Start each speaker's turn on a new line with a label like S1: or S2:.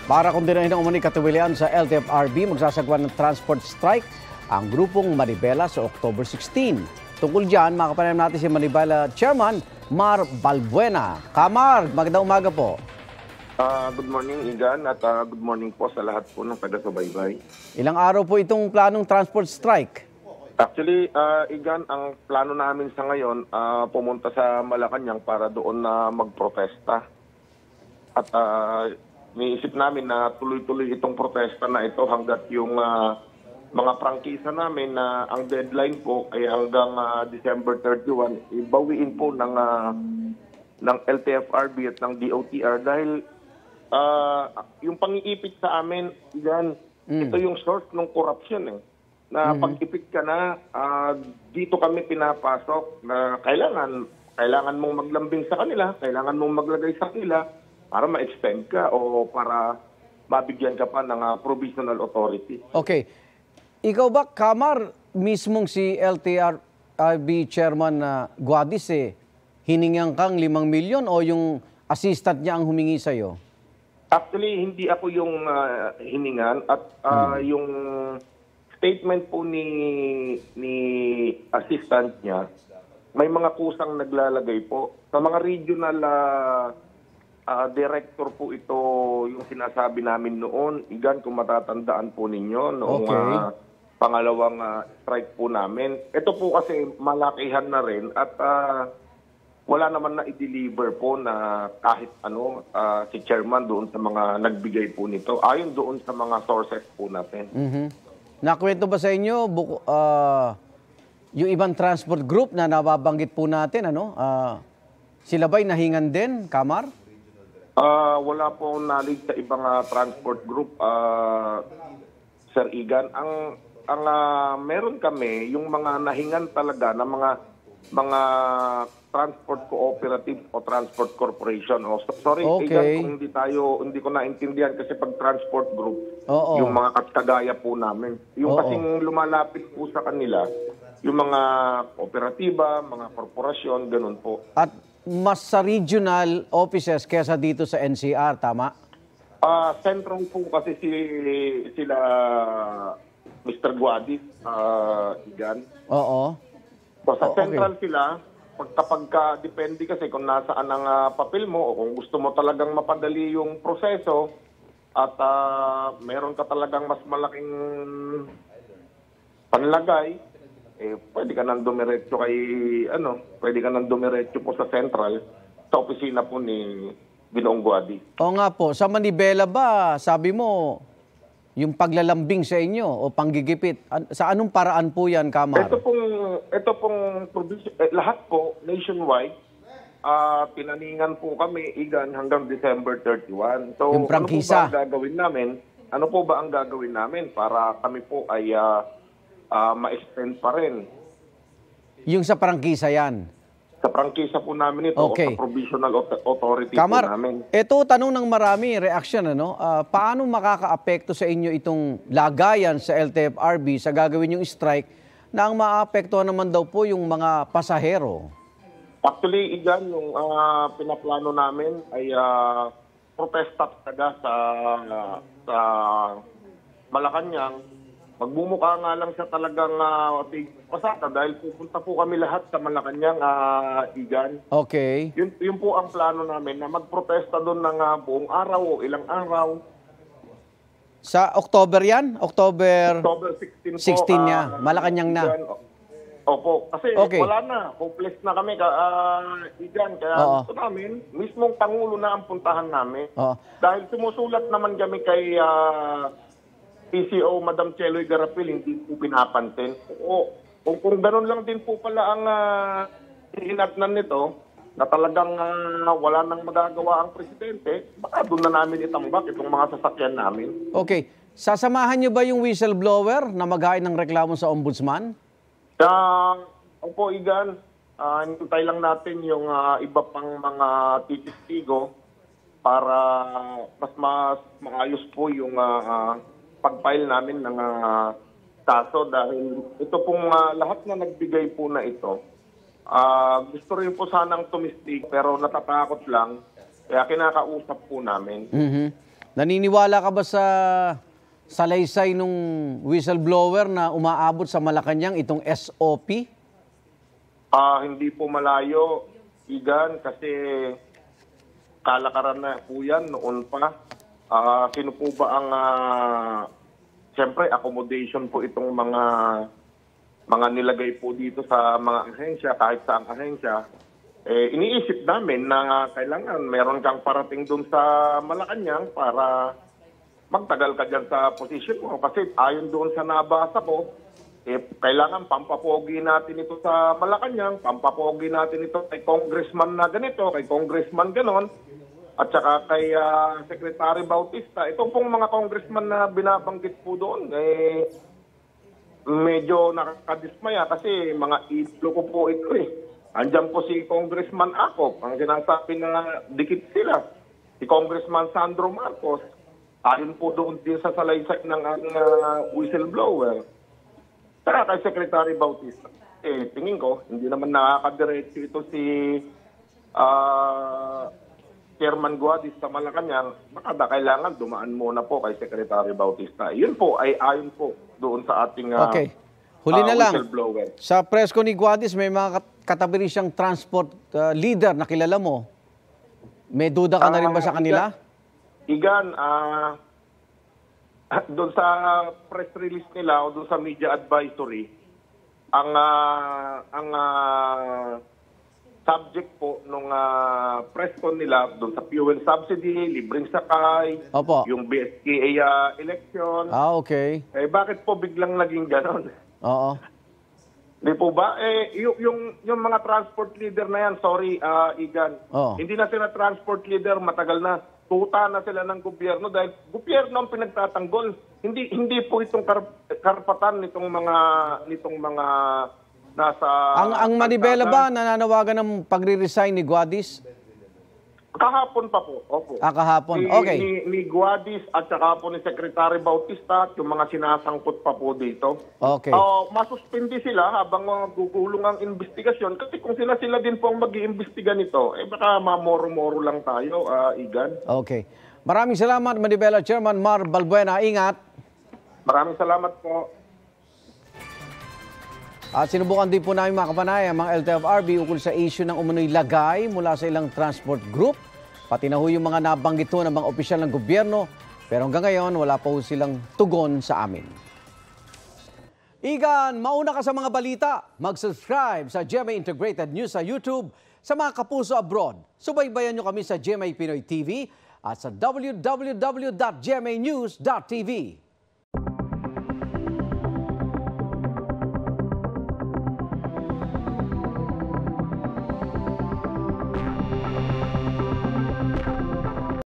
S1: Para kundinahin ang umani katiwalian sa LTFRB, magsasagawa ng transport strike ang grupong Manibela sa October 16. Tungkol dyan, makapanayam natin si Manibela Chairman Mar Balbuena. Kamar, magandang umaga po.
S2: Good morning, Igan, at good morning po sa lahat po ng taga-subaybay.
S1: Ilang araw po itong planong transport strike?
S2: Actually, Igan, ang plano namin sa ngayon, pumunta sa Malacanang para doon na magprotesta. At niisip namin na tuloy-tuloy itong protesta na ito hanggat yung mga prangkisa namin na ang deadline po ay hanggang December 31, ibawiin po ng LTFRB at ng DOTR dahil yung pang-iipit sa amin, Igan, ito yung source ng corruption eh. Na pag-ipit ka na, dito kami pinapasok na kailangan mong maglambing sa kanila, kailangan mong maglagay sa kanila para ma-extend ka o para mabigyan ka pa ng provisional authority.
S1: Okay. Ikaw ba, Kamar, mismong si LTFRB Chairman Guadis, hiningan kang 5 milyon o yung assistant niya ang humingi sa'yo?
S2: Actually, hindi ako yung hiningan at yung statement po ni assistant niya, may mga kusang naglalagay po. Sa mga regional director po ito yung sinasabi namin noon. Igan, kung matatandaan po ninyo, noong pangalawang strike po namin. Ito po kasi malakihan na rin at wala naman na i-deliver po na kahit ano si chairman doon sa mga nagbigay po nito. Ayon doon sa mga sources po natin.
S1: Nakwento ba sa inyo yung ibang transport group na nababanggit po natin, sila ba'y nahingan din, Kamar?
S2: Wala po knowledge sa ibang transport group, Sir Igan. Ang meron kami, yung mga nahingan talaga na mga transport cooperative o transport corporation. Sorry, Igan, kung hindi ko naintindihan kasi pag transport group, yung mga kagaya po namin. Yung kasing lumalapit po sa kanila, yung mga kooperatiba, mga korporasyon, ganun po.
S1: At mas sa regional offices kesa dito sa NCR, tama?
S2: Central po kasi sila Mr. Guadis, Igan.
S1: Oo.
S2: So, sa central sila, kapag depende kasi kung nasaan ang papel mo o kung gusto mo talagang mapadali yung proseso at meron ka talagang mas malaking panlagay, pwede ka nang dumiretso pwede ka nang dumiretso po sa central, sa opisina po ni Ginoong Guadis. O
S1: nga po, sa Manibela ba, sabi mo, yung paglalambing sa inyo o panggigipit, sa anong paraan po yan, Kamar?
S2: Ito pong lahat po, nationwide, pinaningan po kami, Igan, hanggang December 31. So,
S1: yung prangkisa.
S2: Ano po ba ang gagawin namin para kami po ay ma-extend pa rin?
S1: Yung sa prangkisa yan?
S2: Sa prangkisa po namin ito, o sa provisional authority
S1: Kamar,
S2: po namin.
S1: Ito tanong ng marami, reaksyon, paano makakaapekto sa inyo itong lagayan sa LTFRB sa gagawin yung strike na ang maapektuhan naman daw po yung mga pasahero?
S2: Actually, Igan, yung pinaplano namin ay protesta talaga sa Malacanang. Magmumukha nga lang siya talagang pasata dahil pupunta po kami lahat sa Malacanang, Igan.
S1: Okay.
S2: Yun po ang plano namin na magprotesta doon ng buong araw o ilang araw.
S1: Sa October yan? October
S2: 16 po.
S1: 16 niya. Malacanang na.
S2: Opo. Kasi wala na. Hopeless na kami, Igan. Kaya gusto namin, mismong Pangulo na ang puntahan namin. Dahil sumusulat naman kami kay PCO, Madam Cheloy Garapil, hindi po pinapansin. Kung gano'n lang din po pala ang hinatnan nito, na talagang wala nang magagawa ang presidente, baka doon na namin itambak itong mga sasakyan namin.
S1: Okay. Sasamahan niyo ba yung whistleblower na maghain ng reklamo sa ombudsman?
S2: Opo, Igan. Hintay lang natin yung iba pang mga titistigo para mas maayos po yung pag-file namin ng kaso dahil ito pong lahat na nagbigay po na ito. Gusto rin po sanang tumistig pero natatakot lang kaya kinakausap po namin.
S1: Naniniwala ka ba sa salaysay nung whistleblower na umaabot sa Malacanang itong SOP?
S2: Hindi po malayo, Igan, kasi kalakaran na po yan noon pa. Sino po ba ang, siyempre, accommodation po itong mga nilagay po dito sa mga ahensya, kahit saang ahensya. Iniisip namin na kailangan meron kang parating doon sa Malacanang para magtagal ka dyan sa position mo. Kasi ayon doon sa nabasa ko, kailangan pampapogi natin ito sa Malacanang, pampapogi natin ito kay congressman na ganito, kay congressman ganon, at saka kay Secretary Bautista. Itong pong mga congressman na binabanggit po doon, medyo nakakadismaya kasi mga idolo ko po ito Andiyan po si Congressman Acop, ang sinasabi na dikit sila. Si Congressman Sandro Marcos, ayon po doon din sa salaysay ng whistleblower. Saka kay Secretary Bautista. Tingin ko, hindi naman nakakadiretso ito si Chairman Guadis sa Malacanang. Baka kailangan dumaan muna po kay Secretary Bautista. Yun po ay ayon po doon sa ating
S1: Huli na lang,
S2: whistleblower.
S1: sa presko ni Guadis, may mga katabi rin siyang transport leader na kilala mo. May duda ka na rin ba sa kanila?
S2: Igan, doon sa press release nila o doon sa media advisory, ang subject po nung press con nila doon sa fuel subsidy, libreng sakay,
S1: Opo.
S2: yung BSKA election.
S1: Okay.
S2: Bakit po biglang naging ganon?
S1: Oo.
S2: Di po ba? Yung mga transport leader na yan, sorry, Igan, hindi na sila transport leader, matagal na. Tuta na sila ng gobyerno dahil gobyerno ang pinagtatanggol. Hindi po itong karapatan nitong mga nasa...
S1: Ang Manibela ba nananawagan ng pagre-resign ni Guadis?
S2: Kahapon pa po, opo.
S1: Kahapon, okay.
S2: Ni Guadis at saka po ni Secretary Bautista at yung mga sinasangkot pa po dito.
S1: Okay.
S2: Masuspindi sila habang gugulong ang investigasyon kasi kung sila din po ang mag-iimbestiga nito, baka mamoro-moro lang tayo, Igan.
S1: Okay. Maraming salamat, Manibela Chairman Mar Balbuena. Ingat.
S2: Maraming salamat po.
S1: At sinubukan din po namin mga kapanay ang mga LTFRB ukol sa issue ng umano'y lagay mula sa ilang transport group. Pati na ho yung mga nabanggit ho ng mga opisyal ng gobyerno. Pero hanggang ngayon, wala pa ho silang tugon sa amin. Igan, mauna ka sa mga balita. Mag-subscribe sa GMA Integrated News sa YouTube. Sa mga kapuso abroad, subaybayan nyo kami sa GMA Pinoy TV at sa www.gmanews.tv.